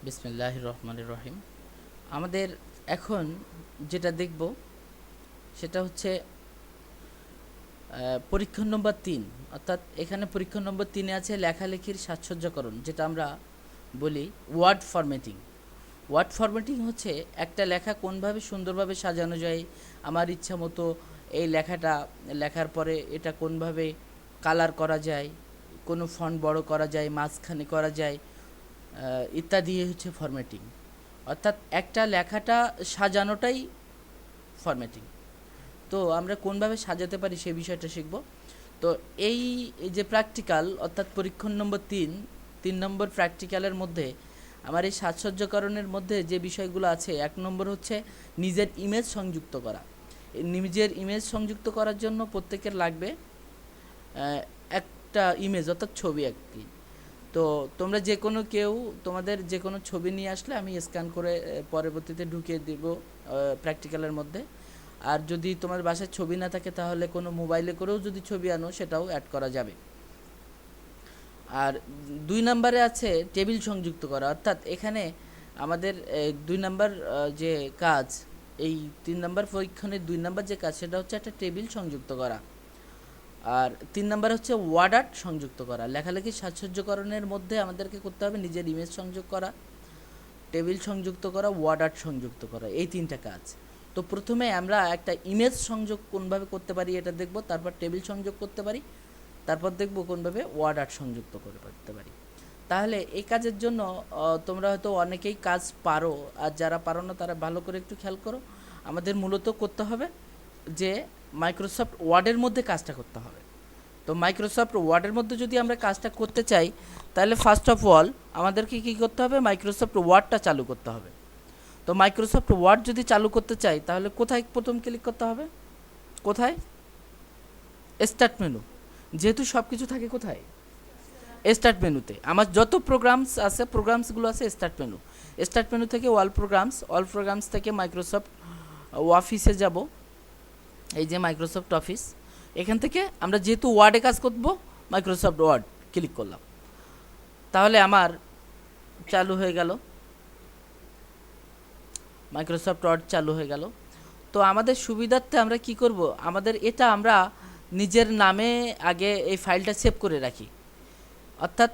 বিসমিল্লাহির রহমানির রহিম। আমাদের এখন যেটা দেখব সেটা হচ্ছে পরীক্ষা নম্বর ৩। অর্থাৎ এখানে পরীক্ষা নম্বর ৩-এ আছে লেখালেখির সাজসজ্জাকরণ, যেটা আমরা বলি ওয়ার্ড ফরম্যাটিং। ওয়ার্ড ফরম্যাটিং হচ্ছে একটা লেখা কোনভাবে সুন্দরভাবে সাজানো যায়, আমার ইচ্ছা মতো এই লেখাটা লেখার পরে এটা কোনভাবে কালার করা যায়, কোনো ফন্ট বড় করা যায়, মাঝখানে করা যায়, ইত্যাদি হচ্ছে ফরম্যাটিং। অর্থাৎ একটা লেখাটা সাজানোটাই ফরম্যাটিং। তো আমরা কোনভাবে সাজাতে পারি সেই বিষয়টা শিখব। তো এই যে প্র্যাকটিক্যাল, অর্থাৎ পরীক্ষণ নম্বর ৩ নম্বর প্র্যাকটিক্যালের মধ্যে আমার এই সাজসজ্জাকরণের মধ্যে যে বিষয়গুলো আছে, ১ নম্বর হচ্ছে নিজের ইমেজ সংযুক্ত করা। নিজের ইমেজ সংযুক্ত করার জন্য প্রত্যেকের লাগবে একটা ইমেজ, অর্থাৎ ছবি একটি। তো তোমরা যে কোনো কেউ তোমাদের যে কোনো ছবি নিয়ে আসলে আমি স্ক্যান করে পরবর্তীতে ঢুকিয়ে দেব প্র্যাকটিক্যালের মধ্যে। আর যদি তোমার বাসায় ছবি না থাকে তাহলে কোনো মোবাইলে করেও যদি ছবি আনো সেটাও অ্যাড করা যাবে। আর ২ নম্বরে আছে টেবিল সংযুক্ত করা। অর্থাৎ এখানে আমাদের ২ নম্বর যে কাজ, এই ৩ নম্বর পরীক্ষণের ২ নম্বর যে কাজ সেটা হচ্ছে একটা টেবিল সংযুক্ত করা। আর ৩ নম্বর হচ্ছে ওয়ার্ড আর্ট সংযুক্ত করা। লেখালেখির সাজসজ্জাকরণের মধ্যে আমাদেরকে করতে হবে নিজের ইমেজ সংযোগ করা, টেবিল সংযুক্ত করা, ওয়ার্ড আর্ট সংযুক্ত করা, এই ৩টা কাজ। তো প্রথমে আমরা একটা ইমেজ সংযোগ কোনভাবে করতে পারি এটা দেখব, তারপর টেবিল সংযোগ করতে পারি, তারপর দেখব কোনভাবে ওয়ার্ড আর্ট সংযুক্ত করতে পারি। তাহলে এই কাজের জন্য তোমরা হয়তো অনেকেই কাজ পারো, আর যারা পারো না তারা ভালো করে একটু খেয়াল করো। আমাদের মূলত করতে হবে যে মাইক্রোসফট ওয়ার্ডের মধ্যে কাজটা করতে হবে। তো মাইক্রোসফট ওয়ার্ডের মধ্যে যদি আমরা কাজটা করতে চাই তাহলে ফার্স্ট অফ অল আমাদেরকে কী করতে হবে, মাইক্রোসফট ওয়ার্ডটা চালু করতে হবে। তো মাইক্রোসফট ওয়ার্ড যদি চালু করতে চাই তাহলে কোথায় প্রথম ক্লিক করতে হবে, কোথায়? Start menu. যেহেতু সব কিছু থাকে কোথায়? স্টার্ট মেনুতে। আমার যত প্রোগ্রামস আছে, প্রোগ্রামসগুলো আছে স্টার্ট মেনু। স্টার্ট মেনু থেকে অল প্রোগ্রামস থেকে মাইক্রোসফট অফিসে যাব। এই যে মাইক্রোসফট অফিস, এখান থেকে আমরা যেহেতু ওয়ার্ডে কাজ করব মাইক্রোসফট ওয়ার্ড ক্লিক করলাম, তাহলে আমার চালু হয়ে গেল, মাইক্রোসফট ওয়ার্ড চালু হয়ে গেল। তো আমাদের সুবিধার্থে আমরা কি করব, আমাদের এটা আমরা নিজের নামে আগে এই ফাইলটা সেভ করে রাখি। অর্থাৎ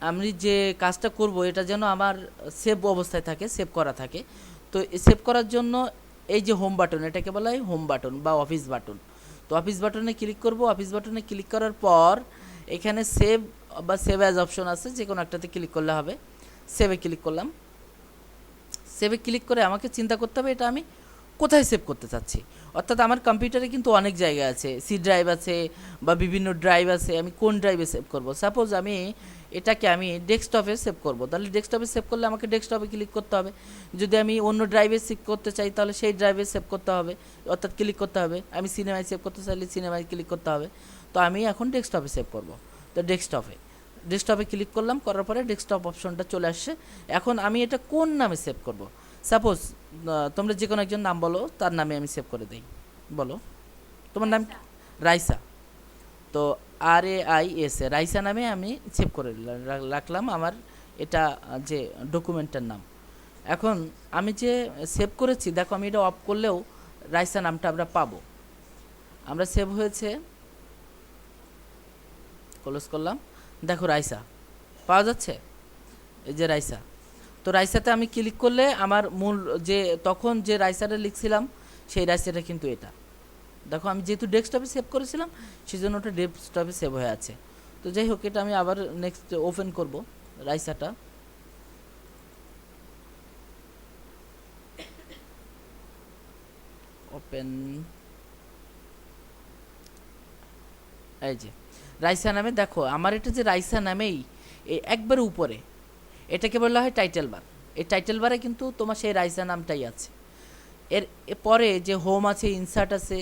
আমি যে কাজটা করব এটা যেন আমার সেভ অবস্থায় থাকে, সেভ করা থাকে। তো সেভ করার জন্য এই যে হোম বাটন, এটাকে বলা হয় হোম বাটন বা অফিস বাটন। তো অফিস বাটনে ক্লিক করব। অফিস বাটনে ক্লিক করার পর এখানে সেভ বা সেভ অ্যাজ অপশন আছে, যে কোনো একটাতে ক্লিক করলে হবে। সেভে ক্লিক করলাম। সেভে ক্লিক করে আমাকে চিন্তা করতে হবে এটা আমি কোথায় সেভ করতে চাচ্ছি। অর্থাৎ আমার কম্পিউটারে কিন্তু অনেক জায়গা আছে, সি ড্রাইভ আছে বা বিভিন্ন ড্রাইভ আছে, আমি কোন ড্রাইভে সেভ করব। সাপোজ আমি এটাকে আমি ডেস্কটপে সেভ করব, তাহলে ডেস্কটপে সেভ করলে আমাকে ডেস্কটপে ক্লিক করতে হবে। যদি আমি অন্য ড্রাইভে সেভ করতে চাই তাহলে সেই ড্রাইভে সেভ করতে হবে, অর্থাৎ ক্লিক করতে হবে। আমি সিনেমায় সেভ করতে চাইলে সিনেমায় ক্লিক করতে হবে। তো আমি এখন ডেস্কটপে সেভ করব। তো ডেস্কটপে ক্লিক করলাম, করার পরে ডেস্কটপ অপশনটা চলে আসছে। এখন আমি এটা কোন নামে সেভ করব। সাপোজ তোমরা যে কোনো একজন নাম বলো, তার নামে আমি সেভ করে দিই। বলো তোমার নাম? রাইসা। তো RAIS রাইসা নামে আমি সেভ করে রাখলাম আমার এটা যে ডকুমেন্টটার নাম। এখন আমি যে সেভ করেছি, দেখো আমি এটা অফ করলেও রাইসা নামটা আমরা পাবো। আমরা সেভ হয়েছে, ক্লোজ করলাম, দেখো রাইসা পাওয়া যাচ্ছে, এই যে রাইসা। তো রাইসাতে আমি ক্লিক করলে আমার মূল যে তখন যে রাইসাটা লিখছিলাম সেই রাইসাটা কিন্তু এটা। দেখো আমি যেহেতু ডেস্কটপে সেভ করেছিলাম সেই জন্য ওটা ডেস্কটপে সেভ হয়ে আছে। তো যাই হোক, এটা আমি আবার নেক্সট ওপেন করব রাইসাটা। ওপেন, এই যে রাইসা নামে, দেখো আমার এটা যে রাইসা নামেই একবার উপরে, এটাকে বলা হয় টাইটেল বার। এই টাইটেল বারে কিন্তু তোমার সেই রাইসা নামটাই আছে। এর পরে যে হোম আছে, ইনসার্ট আছে,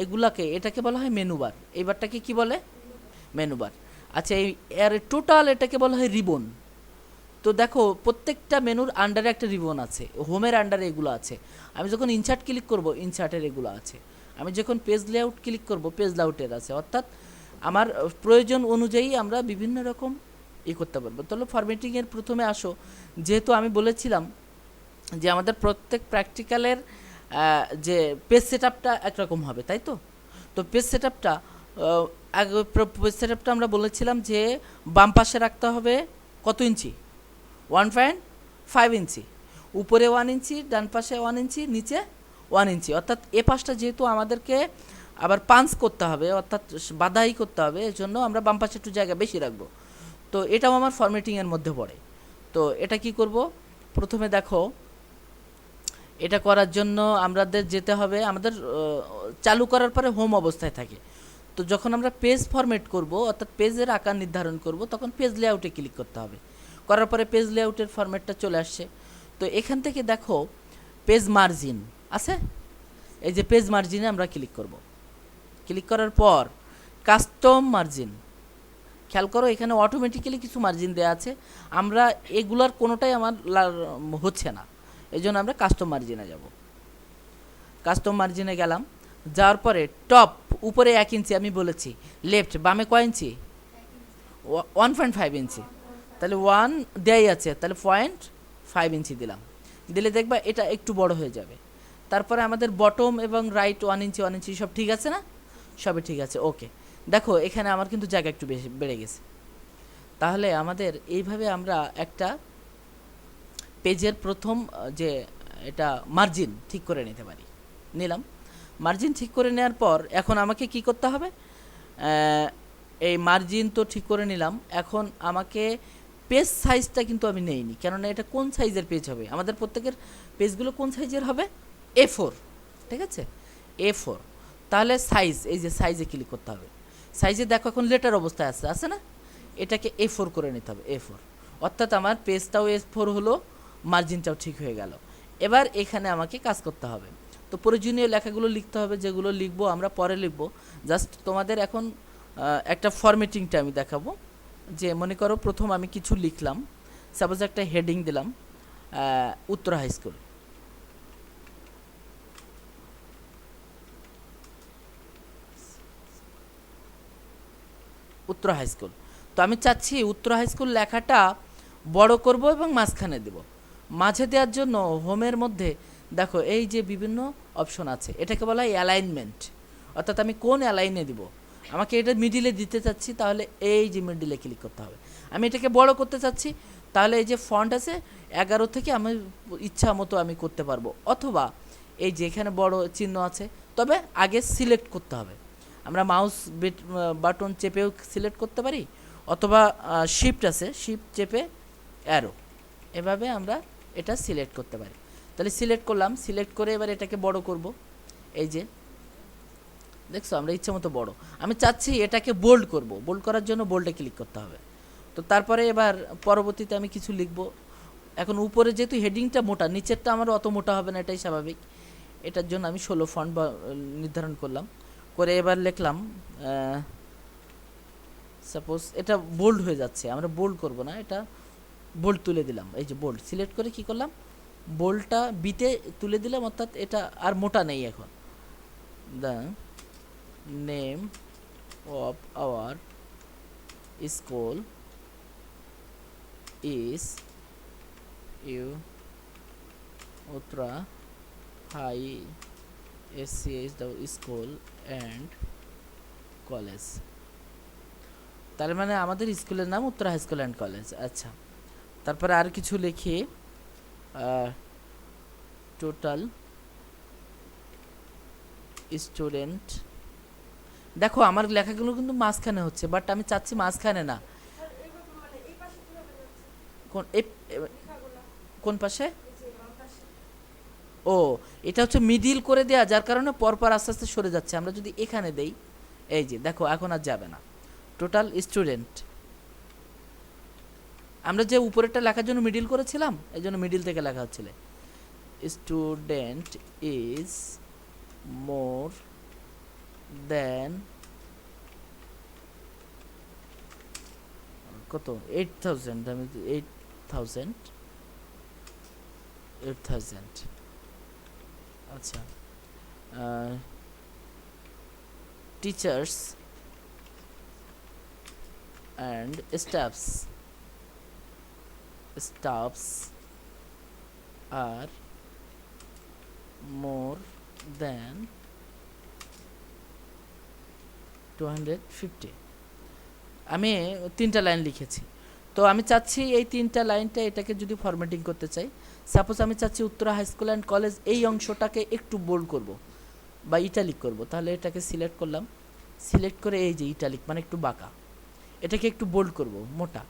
এগুলাকে এটাকে বলা হয় মেনু বার। এই বারটাকে কি বলে? Menu bar. আচ্ছা, এই এর টোটাল এটাকে বলা হয় রিবন। তো দেখো প্রত্যেকটা মেনুর আন্ডারে একটা রিবন আছে, হোমের আন্ডারে এগুলো আছে। আমি যখন ইনসার্ট ক্লিক করব ইনসার্টের এগুলো আছে। আমি যখন পেজ লেআউট ক্লিক করব পেজ লেআউটের আছে। অর্থাৎ আমার প্রয়োজন অনুযায়ী আমরা বিভিন্ন রকম করতে পারবো। তাহলে ফরম্যাটিংয়ের প্রথমে আসো, যেহেতু আমি বলেছিলাম যে আমাদের প্রত্যেক প্র্যাকটিক্যালের যে পেজ সেট আপটা একরকম হবে, তাই তো? তো পেজ সেট আপটা পেজ সেট আপটা আমরা বলেছিলাম যে বাম পাশে রাখতে হবে কত ইঞ্চি, 1.5 ইঞ্চি, উপরে 1 ইঞ্চি, ডান পাশে 1 ইঞ্চি, নিচে 1 ইঞ্চি। অর্থাৎ এ পাশটা যেহেতু আমাদেরকে আবার পাঞ্চ করতে হবে, অর্থাৎ বাধাই করতে হবে, এর জন্য আমরা বাম পাশে একটু জায়গা বেশি রাখবো। তো এটাও আমার ফরম্যাটিংয়ের মধ্যে পড়ে। তো এটা কি করব, প্রথমে দেখো এটা করার জন্য আমাদের যেতে হবে, আমাদের চালু করার পরে হোম অবস্থায় থাকে। তো যখন আমরা পেজ ফরম্যাট করব, অর্থাৎ পেজের আকার নির্ধারণ করব, তখন পেজ লেআউটে ক্লিক করতে হবে। করার পরে পেজ লেআউটের ফরম্যাটটা চলে আসছে। তো এখান থেকে দেখো পেজ মার্জিন আছে, এই যে পেজ মার্জিনে আমরা ক্লিক করব। ক্লিক করার পর কাস্টম মার্জিন, খেয়াল করো এখানে অটোমেটিক্যালি কিছু মার্জিন দেওয়া আছে, আমরা এগুলার কোনোটাই আমার হচ্ছে না, এই জন্য আমরা কাস্টম মার্জিনে যাব। কাস্টম মার্জিনে গেলাম, যাওয়ার পরে টপ উপরে 1 ইঞ্চি আমি বলেছি, লেফট বামে কয় ইঞ্চি, 1.5 ইঞ্চি, তাহলে 1 দেয়াই আছে, তাহলে 0.5 ইঞ্চি দিলাম, দিলে দেখবা এটা একটু বড় হয়ে যাবে। তারপরে আমাদের বটম এবং রাইট 1 ইঞ্চি 1 ইঞ্চি সব ঠিক আছে না, সবই ঠিক আছে, ওকে। দেখো এখানে আমার কিন্তু জায়গা একটু বেশি বেড়ে গেছে। তাহলে আমাদের এইভাবে আমরা একটা পেজের প্রথম যে এটা মার্জিন ঠিক করে নিতে পারি। নিলাম, মার্জিন ঠিক করে নেওয়ার পর এখন আমাকে কি করতে হবে, এই মার্জিন তো ঠিক করে নিলাম, এখন আমাকে পেজ সাইজটা কিন্তু আমি নেইনি, কেননা এটা কোন সাইজের পেজ হবে, আমাদের প্রত্যেকের পেজগুলো কোন সাইজের হবে, A4, ঠিক আছে, A4। তাহলে সাইজ, এই যে সাইজে ক্লিক করতে হবে। সাইজে দেখো এখন লেটার অবস্থায় আছে না, এটাকে A4 করে নিতে হবে, A4। অর্থাৎ আমার পেজটাও A4 হলো, মার্জিনটাও ঠিক হয়ে গেল। এবার এখানে আমাকে কাজ করতে হবে। তো প্রয়োজনীয় লেখাগুলো লিখতে হবে, যেগুলো লিখবো আমরা পরে লিখবো। জাস্ট তোমাদের এখন একটা ফরম্যাটিংটা আমি দেখাবো। যে মনে করো প্রথম আমি কিছু লিখলাম, সাপোজ একটা হেডিং দিলাম, Uttara high school. Uttara high school, তো আমি চাচ্ছি উত্তরা হাই স্কুল লেখাটা বড় করব এবং মাঝখানে দেব। মাঝে দেওয়ার জন্য হোমের মধ্যে দেখো এই যে বিভিন্ন অপশন আছে, এটাকে বলা হয় অ্যালাইনমেন্ট, অর্থাৎ আমি কোন অ্যালাইনে দিব। আমাকে এটা মিডিলে দিতে চাচ্ছি, তাহলে এই যে মিডিলে ক্লিক করতে হবে। আমি এটাকে বড় করতে চাচ্ছি, তাহলে এই যে ফন্ট আছে 11 থেকে আমি ইচ্ছা মতো আমি করতে পারবো, অথবা এই যে এখানে বড় চিহ্ন আছে, তবে আগে সিলেক্ট করতে হবে। আমরা মাউস বাটন চেপেও সিলেক্ট করতে পারি, অথবা শিফট আছে, শিফট চেপে অ্যারো, এভাবে আমরা এটা সিলেক্ট করতে পারি। তাহলে সিলেক্ট করলাম, সিলেক্ট করে এবার এটাকে বড় করব। এই যে দেখছো আমরা ইচ্ছা মতো বড়, আমি চাচ্ছি এটাকে বোল্ড করব, বোল্ড করার জন্য বোল্ডে ক্লিক করতে হবে। তো তারপরে এবার পরবর্তীতে আমি কিছু লিখব। এখন উপরে যেহেতু হেডিংটা মোটা, নিচেরটা আমার অত মোটা হবে না, এটাই স্বাভাবিক। এটার জন্য আমি 16 ফন্ট নির্ধারণ করলাম, করে এবার লিখলাম, সাপোজ এটা বোল্ড হয়ে যাচ্ছে, আমরা বোল্ড করব না, এটা বোল্ড তুলে দিলাম। এই যে বোল্ড সিলেক্ট করে কি করলাম, বোল্ডটা বিতে তুলে দিলাম, অর্থাৎ এটা আর মোটা নেই। এখন the name of our school is Uttara high SCH school and college. তার মানে আমাদের স্কুলের নাম Uttara high school and college. আচ্ছা, তারপরে আর কিছু লিখি, টোটাল স্টুডেন্ট। দেখো আমার লেখাগুলো কিন্তু মাঝখানে হচ্ছে, বাট আমি চাচ্ছি মাঝখানে না। কোন পাশে, ও এটা হচ্ছে মিডিল করে দেয়া, যার কারণে পরপর আস্তে আস্তে সরে যাচ্ছে। আমরা যদি এখানে দেই, এই যে দেখো এখন আর যাবে না। টোটাল স্টুডেন্ট, আমরা যে উপরেরটা লেখার জন্য মিডিল করেছিলাম, এই জন্য মিডিল থেকে লেখা হচ্ছিল, স্টুডেন্ট ইজ মোর দেন কত, 8000, আমি 8000। আচ্ছা, teachers and stuffs staffs are more than 250। আমি 3টা লাইন লিখেছি। তো আমি চাচ্ছি এই 3টা লাইনটা এটাকে যদি ফরম্যাটিং করতে চাই, সাপোজ আমি চাচ্ছি Uttara high school and college এই অংশটাকে একটু বোল্ড করব বা ইটালিক করব, তাহলে এটাকে সিলেক্ট করলাম। সিলেক্ট করে এই যে ইটালিক মানে একটু বাঁকা, এটাকে একটু বোল্ড করব মোটা,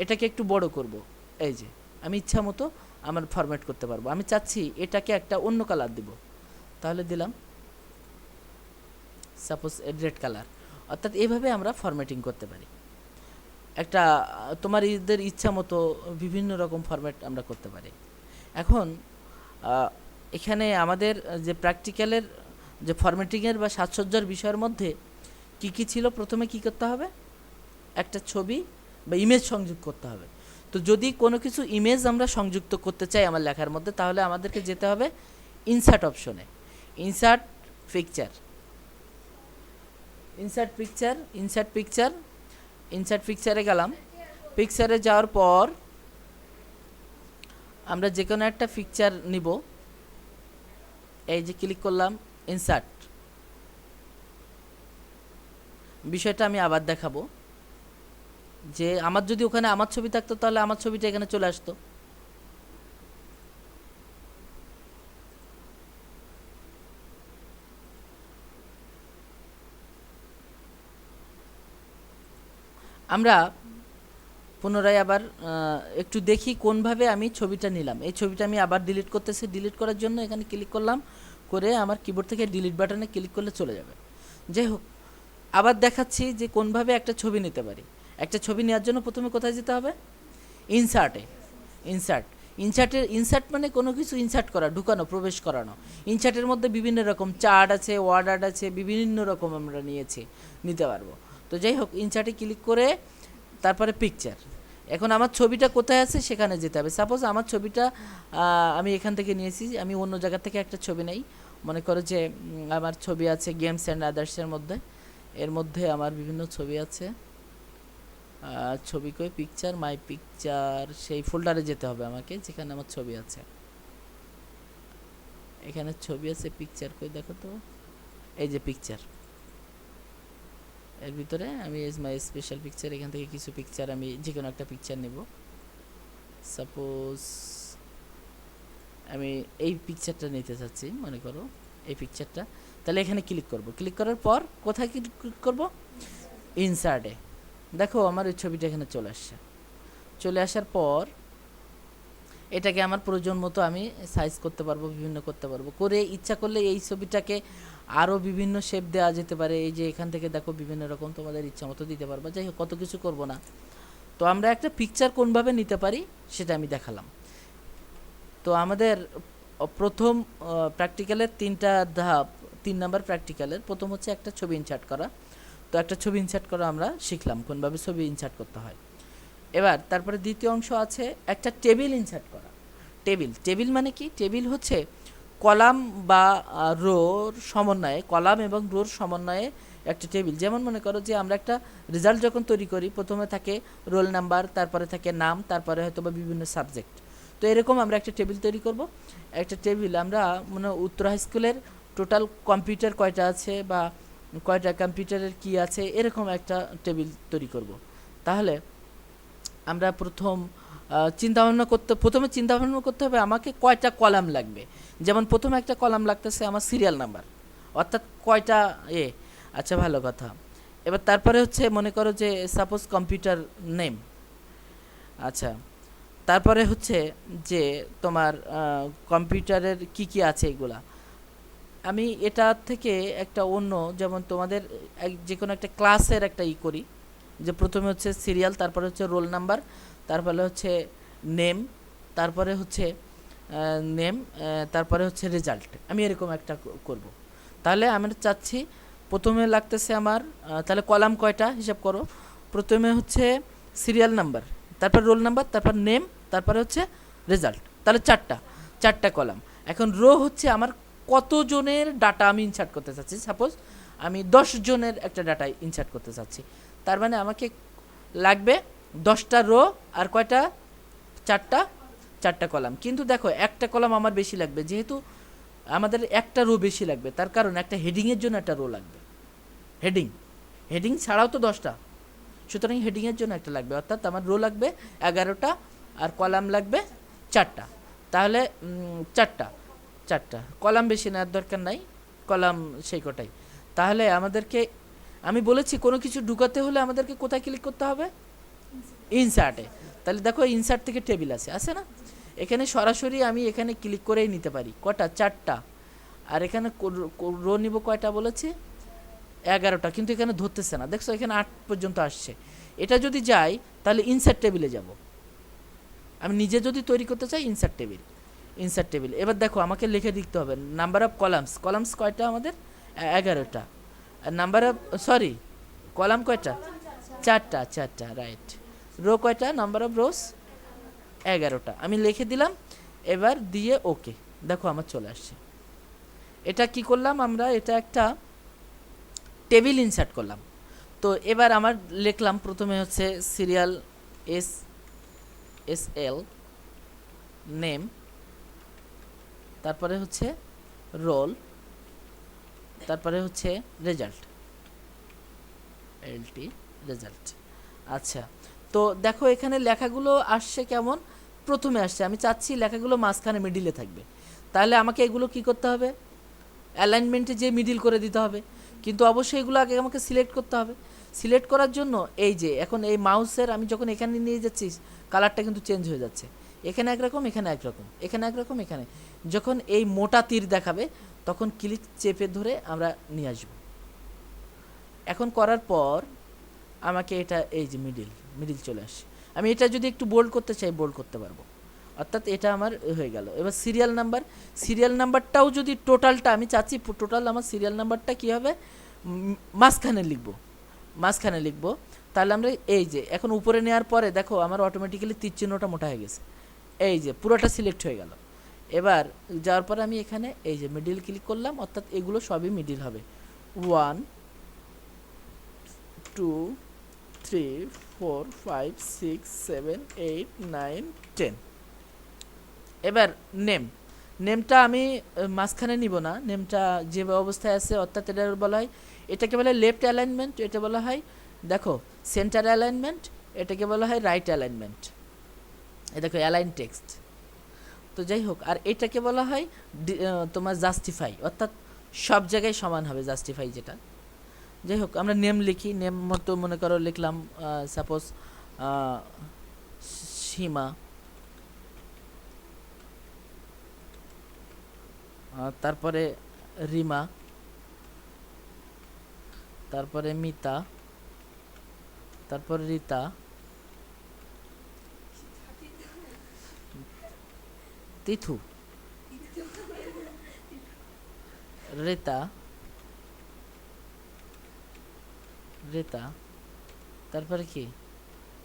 এটাকে একটু বড় করব, এই যে আমি ইচ্ছা মতো আমার ফরম্যাট করতে পারবো। আমি চাচ্ছি এটাকে একটা অন্য কালার দিব, তাহলে দিলাম সাপোজ রেড কালার। অর্থাৎ এইভাবে আমরা ফরম্যাটিং করতে পারি। একটা তোমার এদের ইচ্ছা মতো বিভিন্ন রকম ফরম্যাট আমরা করতে পারি। এখন এখানে আমাদের যে প্র্যাকটিক্যালের যে ফরম্যাটিংয়ের বা সাজসজ্জার বিষয়ের মধ্যে কি কি ছিল, প্রথমে কি করতে হবে, একটা ছবি বা ইমেজ সংযুক্ত করতে হবে। তো যদি কোনো কিছু ইমেজ আমরা সংযুক্ত করতে চাই আমার লেখার মধ্যে, তাহলে আমাদেরকে যেতে হবে ইনসার্ট অপশনে, insert picture, insert picture, insert picture, insert পিকচারে গেলাম। পিকচারে যাওয়ার পর আমরা যে কোনো একটা পিকচার নিব, এই যে ক্লিক করলাম ইনসার্ট। বিষয়টা আমি আবার দেখাবো যে আমার যদি ওখানে আমার ছবি থাকতো তাহলে আমার ছবিটা এখানে চলে আসতো। আমরা পুনরায় আবার একটু দেখি কোনভাবে আমি ছবিটা নিলাম। এই ছবিটা আমি আবার ডিলিট করতেছি। ডিলিট করার জন্য এখানে ক্লিক করলাম, করে আমার কিবোর্ড থেকে ডিলিট বাটনে ক্লিক করলে চলে যাবে। যাই হোক, আবার দেখাচ্ছি যে কোনভাবে একটা ছবি নিতে পারি। একটা ছবি নেওয়ার জন্য প্রথমে কোথায় যেতে হবে, ইনসার্টে। ইনসার্ট, ইনসার্ট মানে কোনো কিছু ইনসার্ট করা, ঢুকানো, প্রবেশ করানো। ইনসার্টের মধ্যে বিভিন্ন রকম চার্ট আছে, ওয়ার্ড আর্ট আছে, বিভিন্ন রকম আমরা নিতে পারবো। তো যাই হোক, ইনসার্টে ক্লিক করে তারপরে পিকচার। এখন আমার ছবিটা কোথায় আছে সেখানে যেতে হবে। সাপোজ আমার ছবিটা আমি এখান থেকে নিয়েছি, আমি অন্য জায়গা থেকে একটা ছবি নেই। মনে করো যে আমার ছবি আছে গেমস অ্যান্ড আদার্সের মধ্যে, এর মধ্যে আমার বিভিন্ন ছবি আছে। ছবি কই, পিকচার, মাই পিকচার, সেই ফোল্ডারে যেতে হবে আমাকে যেখানে আমার ছবি আছে। এখানে ছবি আছে, পিকচার কই দেখো তো, এই যে পিকচার, এর ভিতরে আমি মাই স্পেশাল পিকচার, এখান থেকে কিছু পিকচার আমি যে কোনো একটা পিকচার নেব। সাপোজ আমি এই পিকচারটা নিতে চাচ্ছি, মনে করো এই পিকচারটা। তাহলে এখানে ক্লিক করব। ক্লিক করার পর কোথায় ক্লিক করব, ইনসার্টে। দেখো আমার ওই ছবিটা এখানে চলে আসছে। চলে আসার পর এটাকে আমার প্রয়োজন মতো আমি সাইজ করতে পারবো, বিভিন্ন করতে পারবো। করে ইচ্ছা করলে এই ছবিটাকে আরও বিভিন্ন শেপ দেওয়া যেতে পারে। এই যে এখান থেকে দেখো বিভিন্ন রকম তোমাদের ইচ্ছা মতো দিতে পারবো। যাই হোক, কত কিছু করব না। তো আমরা একটা পিকচার কোনভাবে নিতে পারি সেটা আমি দেখালাম। তো আমাদের প্রথম প্র্যাকটিক্যালের 3টা ধাপ, 3 নাম্বার প্র্যাকটিক্যালের প্রথম হচ্ছে একটা ছবি ইনসার্ট করা। তো একটা ছবি ইনসার্ট করা আমরা শিখলাম কোনভাবে ছবি ইনসার্ট করতে হয়। এবার তারপরে দ্বিতীয় অংশ আছে একটা টেবিল ইনসার্ট করা। টেবিল মানে কি, টেবিল হচ্ছে কলাম বা রোর সমন্বয়ে, কলাম এবং রোর সমন্বয়ে একটা টেবিল। যেমন মনে করো যে আমরা একটা রেজাল্ট যখন তৈরি করি, প্রথমে থাকে রোল নাম্বার, তারপরে থাকে নাম, তারপরে হয়তো বা বিভিন্ন সাবজেক্ট। তো এরকম আমরা একটা টেবিল তৈরি করব। একটা টেবিল আমরা মানে উত্তর হাই স্কুলের টোটাল কম্পিউটার কয়টা আছে বা কয়টা কম্পিউটারের কি আছে, এরকম একটা টেবিল তৈরি করব। তাহলে আমরা প্রথমে চিন্তা ভাবনা করতে হবে আমাকে কয়টা কলাম লাগবে। যেমন প্রথমে একটা কলাম লাগতেছে আমার সিরিয়াল নাম্বার, অর্থাৎ কয়টা আচ্ছা, ভালো কথা। এবার তারপরে হচ্ছে মনে করো যে সাপোজ কম্পিউটার নেম। আচ্ছা, তারপরে হচ্ছে যে তোমার কম্পিউটারের কি আছে এগুলা। আমি এটা থেকে একটা অন্য, যেমন তোমাদের যে কোনো একটা ক্লাসের একটা করি, যে প্রথমে হচ্ছে সিরিয়াল, তারপরে হচ্ছে রোল নাম্বার, তারপরে হচ্ছে নেম, তারপরে হচ্ছে তারপরে হচ্ছে রেজাল্ট। আমি এরকম একটা করব। তাহলে আমি চাচ্ছি প্রথমে লাগতেছে আমার, তাহলে কলাম কয়টা হিসাব করো। প্রথমে হচ্ছে সিরিয়াল নাম্বার, তারপর রোল নাম্বার, তারপর নেম, তারপরে হচ্ছে রেজাল্ট। তাহলে চারটা কলাম। এখন রো হচ্ছে আমার কতজনের ডাটা আমি ইনসার্ট করতে চাচ্ছি। সাপোজ আমি 10 জনের একটা ডাটা ইনসার্ট করতে চাচ্ছি, তার মানে আমাকে লাগবে 10টা রো আর কয়টা, চারটা চারটা কলাম, কিন্তু দেখো একটা কলাম আমার বেশি লাগবে, যেহেতু আমাদের একটা রো বেশি লাগবে, তার কারণ একটা হেডিংয়ের জন্য একটা রো লাগবে। হেডিং হেডিং ছাড়াও তো 10টা, সুতরাং হেডিংয়ের জন্য একটা লাগবে, অর্থাৎ আমার রো লাগবে 11টা আর কলাম লাগবে 4টা। তাহলে চারটা চারটা কলাম বেশি নেওয়ার দরকার নাই, কলাম সেই কটাই। তাহলে আমাদেরকে, আমি বলেছি কোনো কিছু ঢুকাতে হলে আমাদেরকে কোথায় ক্লিক করতে হবে? ইনসার্টে। তাহলে দেখো ইনসার্ট থেকে টেবিল আছে না, এখানে সরাসরি আমি এখানে ক্লিক করেই নিতে পারি। কটা? 4টা। আর এখানে রো নিব কয়টা বলেছি? 11টা, কিন্তু এখানে ধরতেছে না, দেখছো এখানে 8 পর্যন্ত আসছে। এটা যদি যাই তাহলে ইনসার্ট টেবিলে যাব। আমি নিজে যদি তৈরি করতে চাই ইনসার্ট টেবিল, ইনসার্ট টেবিল। এবার দেখো আমাকে লিখে দিতে হবে নাম্বার অফ কলামস। কলামস কয়টা আমাদের? 11টা। আর নাম্বার অফ, সরি, কলাম কয়টা? 4টা, 4টা, রাইট। রো কয়টা? নাম্বার অফ রোস 11টা। আমি লিখে দিলাম, এবার দিয়ে ওকে, দেখো আমার চলে আসছে। এটা কি করলাম আমরা? এটা একটা টেবিল ইনসার্ট করলাম। তো এবার আমার লিখলাম প্রথমে হচ্ছে সিরিয়াল এল নেম, তারপরে হচ্ছে রোল, তারপরে হচ্ছে রেজাল্ট, এলটি রেজাল্ট। আচ্ছা, তো দেখো এখানে লেখাগুলো আসছে কেমন? প্রথমে আসছে, আমি চাচ্ছি লেখাগুলো মাঝখানে মিডিলে থাকবে। তাহলে আমাকে এগুলো কি করতে হবে? অ্যালাইনমেন্টে যে মিডিল করে দিতে হবে, কিন্তু অবশ্যই এগুলো আগে আমাকে সিলেক্ট করতে হবে। সিলেক্ট করার জন্য এই যে এখন এই মাউসের আমি যখন এখানে নিয়ে যাচ্ছি, কালারটা কিন্তু চেঞ্জ হয়ে যাচ্ছে। এখানে একরকম, এখানে একরকম, এখানে একরকম, এখানে। যখন এই মোটা তীর দেখাবে তখন ক্লিক চেপে ধরে আমরা নিয়ে আসব। এখন করার পর আমাকে এটা এই যে মিডিল চলে আসে। আমি এটা যদি একটু বোল্ড করতে চাই বোল্ড করতে পারবো, অর্থাৎ এটা আমার হয়ে গেল। এবার সিরিয়াল নাম্বারটাও যদি টোটালটা আমি চাচ্ছি, টোটাল আমার সিরিয়াল নাম্বারটা কী হবে? মাঝখানে লিখবো। তাহলে আমরা এই যে এখন উপরে নেওয়ার পরে দেখো আমার অটোমেটিক্যালি তীর চিহ্নটা মোটা হয়ে গেছে, এই যে পুরোটা সিলেক্ট হয়ে গেল। এবার যাওয়ার পরে আমি এখানে এই যে মিডিল ক্লিক করলাম, অর্থাৎ এগুলো সবই মিডিল হবে। 1 2 3 4 5 6 7 8 9 10। এবার নেমটা আমি মাঝখানে নিব না, নেমটা যে অবস্থায় আছে, অর্থাৎ এটা বলা হয়, এটাকে বলা হয় লেফট অ্যালাইনমেন্ট, এটা বলা হয় দেখো সেন্টার অ্যালাইনমেন্ট, এটাকে বলা হয় রাইট অ্যালাইনমেন্ট। এই দেখো অ্যালাইন টেক্সট। তো যাই হোক, আর এটাকে বলা হয় তোমার জাস্টিফাই, অর্থাৎ সব জায়গায় সমান হবে জাস্টিফাই যেটা। যাই হোক, আমরা নেম লিখি, নেম মতো মনে করো লিখলাম সাপোজ সীমা, তারপরে রিমা, তারপরে মিতা, তারপরে রিতা, তিথু, রেতা, তারপরে কি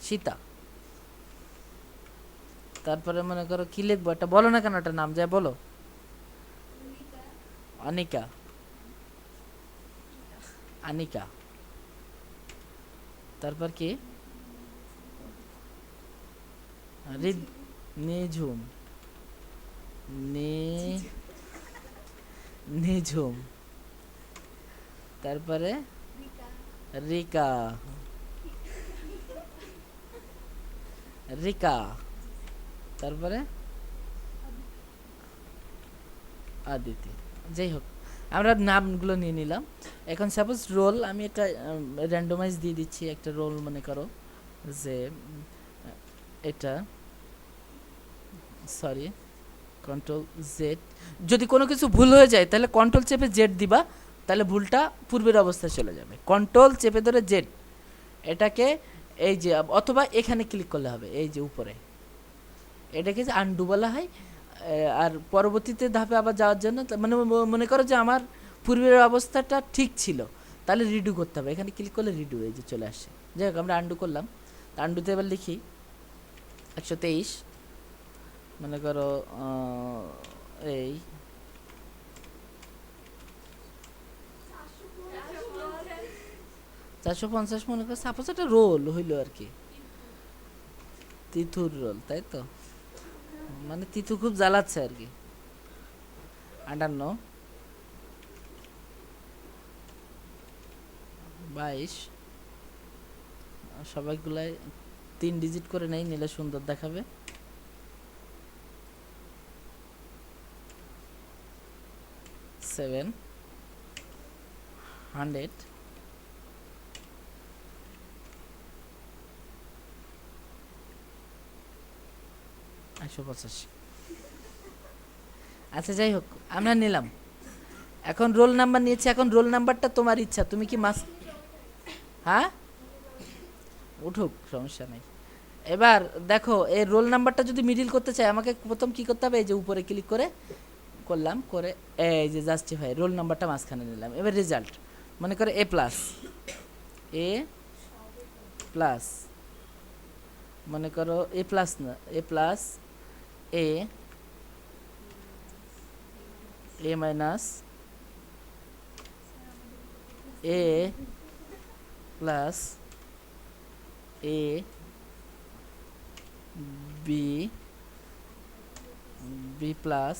সীতা, তারপরে মনে করো কি লিখবো, একটা বলো না কেন, একটা নাম যায় বলো। আনিকা, তারপর কি নিঝুম, নিঝুম, তারপরে রিকা, তারপরে আদিতি। যাই হোক, আমরা নামগুলো নিয়ে নিলাম। এখন সাপোজ রোল, আমি একটা র্যান্ডমাইজ দিয়ে দিচ্ছি, একটা রোল মনে করো যে এটা, সরি, কন্ট্রোল জেড। যদি কোনো কিছু ভুল হয়ে যায় তাহলে কন্ট্রোল চেপে জেড দিবা, তাহলে ভুলটা পূর্বের অবস্থায় চলে যাবে। কন্ট্রোল চেপে ধরে জেড, এটাকে এই যে, অথবা এখানে ক্লিক করলে হবে, এই যে উপরে, এটাকে যে আনডু বলা হয়। আর পরবর্তীতে ধাপে আবার যাওয়ার জন্য মানে মনে করো যে আমার পূর্বের অবস্থাটা ঠিক ছিল, তাহলে রিডু করতে হবে, এখানে ক্লিক করলে রিডু এই যে চলে আসে। যাই হোক, আমরা আনডু করলাম। আনডুতে এবার লিখি 123, মনে করো এই 450, মনে করো সাপোজ একটা রোল হইলো আর কি, তিথুর রোল, তাই তো। মানে তিতু খুব জ্বালাচ্ছে আর কি। 58 22 সবাইগুলাই 3 ডিজিট করে নেই, নিলে সুন্দর দেখাবে। 7 100 185। আচ্ছা যাই হোক, আমরা নিলাম। এখন রোল নাম্বার নিয়েছি, এখন রোল নাম্বারটা তোমার ইচ্ছা, তুমি কি মাস, হ্যাঁ উঠুক, সমস্যা নেই। এবার দেখো, এই রোল নাম্বারটা যদি মিডিল করতে চাই, আমাকে প্রথম কি করতে হবে, এই যে উপরে ক্লিক করে করলাম, করে এই যে জাস্টিফাই, রোল নাম্বারটা মাঝখানে নিলাম। এবার রেজাল্ট মনে করে এ প্লাস, এ প্লাস, মনে করো এ প্লাস না, এ প্লাস, এ, এ মাইনাস, এ প্লাস, এ, বি, বি প্লাস,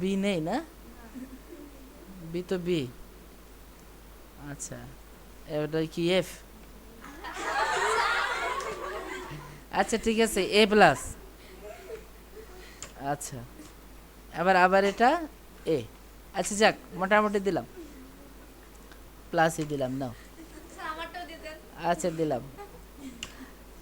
বি নেই না, বি তো বি, আচ্ছা এটা কি এফ, আচ্ছা ঠিক আছে এ প্লাস, আচ্ছা আবার এটা এ, আচ্ছা যাক মোটামুটি দিলাম, প্লাসই দিলাম নাও, আচ্ছা দিলাম।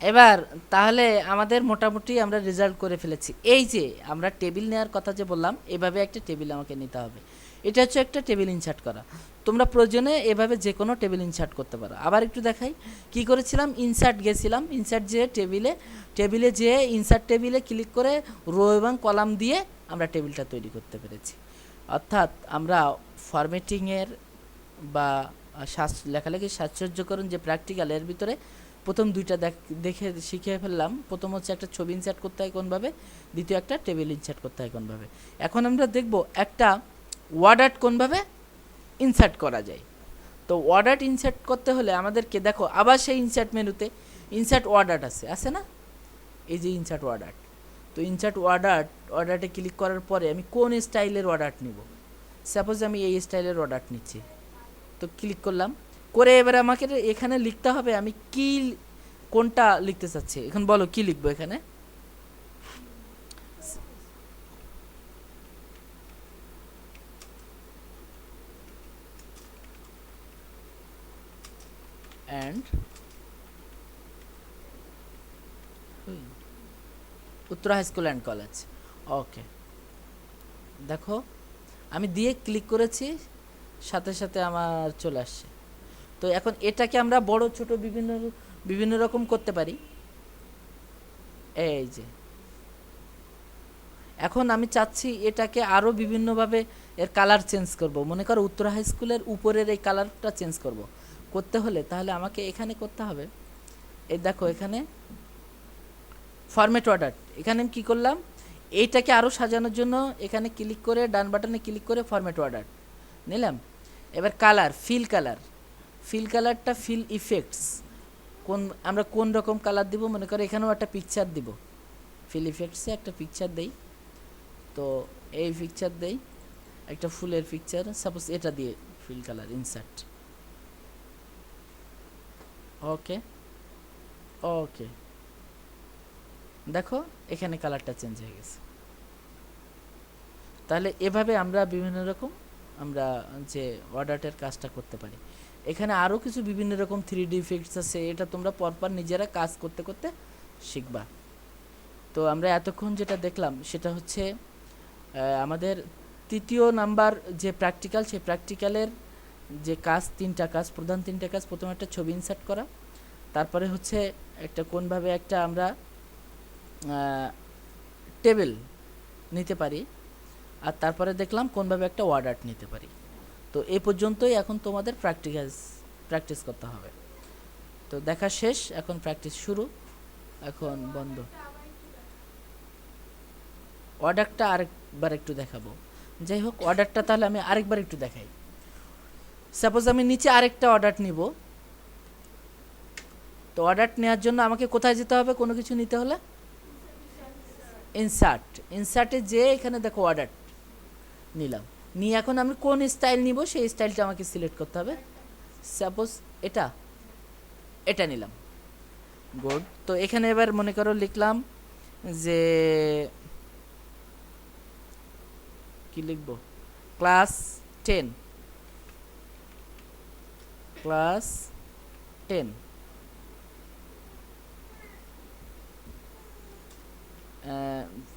এবার তাহলে আমাদের মোটামুটি আমরা রেজাল্ট করে ফেলেছি। এই যে আমরা টেবিল নেওয়ার কথা যে বললাম, এভাবে একটা টেবিল আমাকে নিতে হবে। এটা হচ্ছে একটা টেবিল ইনসার্ট করা। তোমরা প্রয়োজনে এভাবে যে কোনো টেবিল ইনসার্ট করতে পারো। আবার একটু দেখাই কি করেছিলাম, ইনসার্ট গেছিলাম, ইনসার্ট যে টেবিলে যে ইনসার্ট টেবিলে ক্লিক করে রো এবং কলাম দিয়ে আমরা টেবিলটা তৈরি করতে পেরেছি। অর্থাৎ আমরা ফরম্যাটিংয়ের বা লেখালেখির সাজসজ্জাকরণ যে প্র্যাকটিক্যাল, এর ভিতরে প্রথম দুইটা দেখে শিখে ফেললাম। প্রথম হচ্ছে একটা ছবি ইনসার্ট করতে হয় কোনভাবে, দ্বিতীয় একটা টেবিল ইনসার্ট করতে হয় কোনভাবে। এখন আমরা দেখব একটা ওয়ার্ড আর্ট কোনভাবে ইনসার্ট করা যায়। তো ওয়ার্ড আর্ট ইনসার্ট করতে হলে আমাদেরকে দেখো আবার সেই ইনসার্ট মেনুতে ইনসার্ট ওয়ার্ড আর্ট আছে না, এই যে ইনসার্ট ওয়ার্ড আর্ট। তো ইনসার্ট ওয়ার্ড আর্টে ক্লিক করার পরে আমি কোন স্টাইলের ওয়ার্ড আর্ট নিব, সাপোজ আমি এই স্টাইলের ওয়ার্ড আর্ট নিচ্ছি। তো ক্লিক করলাম, করে এবারে আমাকে এখানে লিখতে হবে আমি কি কোনটা লিখতে চাচ্ছি। এখন বলো কি লিখবো এখানে, and Uttara high school and College. Okay দেখো আমি দিয়ে ক্লিক করেছি, সাথে সাথে আমার চলে আসছে। তো এখন এটাকে আমরা বড় ছোট বিভিন্ন রকম করতে পারি। এই যে এখন আমি চাচ্ছি এটাকে আরও বিভিন্নভাবে এর কালার চেঞ্জ করব। মনে করো উত্তরা হাই স্কুলের উপরের এই কালারটা চেঞ্জ করতে হলে তাহলে আমাকে এখানে করতে হবে, এই দেখো এখানে ফরম্যাট অর্ডার, এখানে আমি কী করলাম, এইটাকে আরও সাজানোর জন্য এখানে ক্লিক করে ডান বাটনে ক্লিক করে ফরম্যাট অর্ডার নিলাম। এবার কালার, ফিল কালারটা ফিল ইফেক্টস, আমরা কোন রকম কালার দিব, মনে করো এখানেও একটা পিকচার দিব, ফিল ইফেক্টসে একটা পিকচার দেই। তো এই পিকচার দেই, একটা ফুলের পিকচার, সাপোজ এটা দিয়ে ফিল কালার ইনসার্ট। ওকে ওকে দেখো এখানে কালারটা চেঞ্জ হয়ে গেছে। তাহলে এভাবে আমরা বিভিন্ন রকম আমরা যে অর্ডারের কাজটা করতে পারি। এখানে আরও কিছু বিভিন্ন রকম 3D ইফেক্টস আছে, এটা তোমরা পরপর নিজেরা কাজ করতে করতে শিখবা। তো আমরা এতক্ষণ যেটা দেখলাম সেটা হচ্ছে আমাদের তৃতীয় নাম্বার যে প্র্যাকটিক্যাল, সেই প্র্যাকটিক্যালের যে কাজ, প্রধান তিনটা কাজ। প্রথমে একটা ছবি ইনসার্ট করা, তারপরে হচ্ছে একটা কোনভাবে একটা আমরা টেবিল নিতে পারি, আর তারপরে দেখলাম কোনভাবে একটা ওয়ার্ড আর্ট নিতে পারি। তো এই পর্যন্তই এখন তোমাদের প্র্যাকটিস করতে হবে। তো দেখা শেষ, এখন প্র্যাকটিস শুরু, এখন বন্ধ। অর্ডারটা আরেকবার একটু দেখাবো। যাই হোক অর্ডারটা তাহলে আমি আরেকবার একটু দেখাই। সাপোজ আমি নিচে আরেকটা অর্ডার নিব, তো তো অর্ডার নেওয়ার জন্য আমাকে কোথায় যেতে হবে কোনো কিছু নিতে হলে? ইনসার্টে যে এখানে দেখো অর্ডার নিলাম, নিয়ে এখন আমি কোন স্টাইল নিব সেই স্টাইলটা আমাকে সিলেক্ট করতে হবে। সাপোজ এটা এটা নিলাম, গুড। তো এখানে এবার মনে করো লিখলাম যে কি লিখবো, ক্লাস 10 ক্লাস 10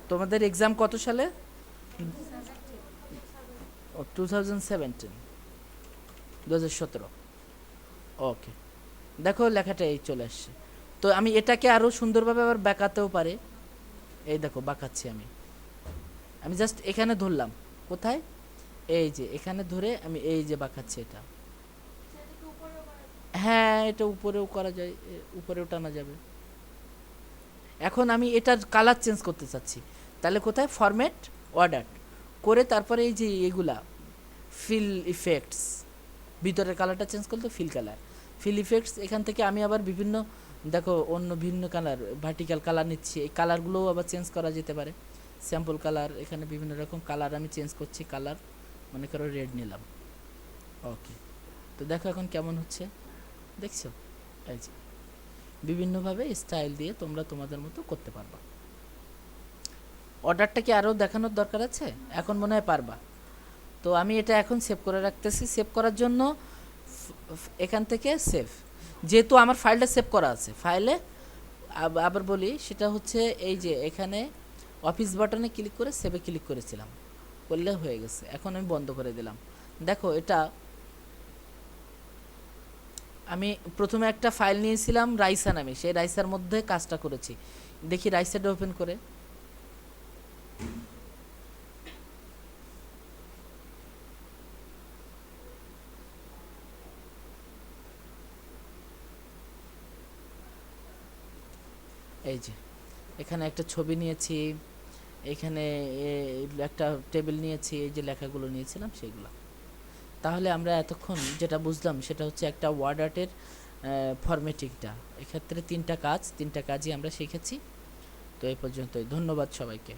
তোমাদের এক্সাম কত সালে? 2017 ওকে, দেখো লেখাটা এই চলে আসছে। তো আমি এটাকে আরও সুন্দরভাবে আবার বাঁকাতেও পারি, এই দেখো বাঁকাচ্ছি আমি। আমি জাস্ট এখানে ধরলাম, কোথায়, এই যে এখানে ধরে আমি এই যে বাঁকাচ্ছি এটা। হ্যাঁ, এটা উপরেও করা যায়, উপরেও টানা যাবে। এখন আমি এটার কালার চেঞ্জ করতে চাচ্ছি, তাহলে কোথায়, ফরম্যাট, অর্ডার করে তারপরে এই যে এগুলা ফিল ইফেক্টস, ভিতরের কালারটা চেঞ্জ করতে ফিল ইফেক্টস, এখান থেকে আমি আবার বিভিন্ন দেখো অন্য ভিন্ন কালার, ভার্টিক্যাল কালার নিচ্ছি, এই কালারগুলোও আবার চেঞ্জ করা যেতে পারে। স্যাম্পল কালার, এখানে বিভিন্ন রকম কালার আমি চেঞ্জ করছি, কালার মনে করো রেড নিলাম, ওকে। তো দেখো এখন কেমন হচ্ছে, দেখছো, এই যে বিভিন্নভাবে স্টাইল দিয়ে তোমরা তোমাদের মতো করতে পারবা। অর্ডারটা কি আরও দেখানোর দরকার আছে? এখন মনে হয় পারবা। তো আমি এটা এখন সেভ করে রাখতেছি। সেভ করার জন্য এখান থেকে সেভ, যেহেতু আমার ফাইলটা সেভ করা আছে, ফাইলে আবার বলি, সেটা হচ্ছে এই যে এখানে অফিস বাটনে ক্লিক করে সেভে ক্লিক করেছিলাম, করলে হয়ে গেছে। এখন আমি বন্ধ করে দিলাম। দেখো এটা আমি প্রথমে একটা ফাইল নিয়েছিলাম রাইসা নামে, সেই রাইসার মধ্যে কাজটা করেছি। দেখি রাইসাটা ওপেন করে, এই যে এখানে একটা ছবি নিয়েছি, এখানে একটা টেবিল নিয়েছি, এই যে লেখাগুলো নিয়েছিলাম সেগুলো। তাহলে আমরা এতক্ষণ যেটা বুঝলাম সেটা হচ্ছে একটা ওয়ার্ড আর্টের ফরম্যাটিংটা, এক্ষেত্রে তিনটা কাজই আমরা শিখেছি। তো এই পর্যন্তই, ধন্যবাদ সবাইকে।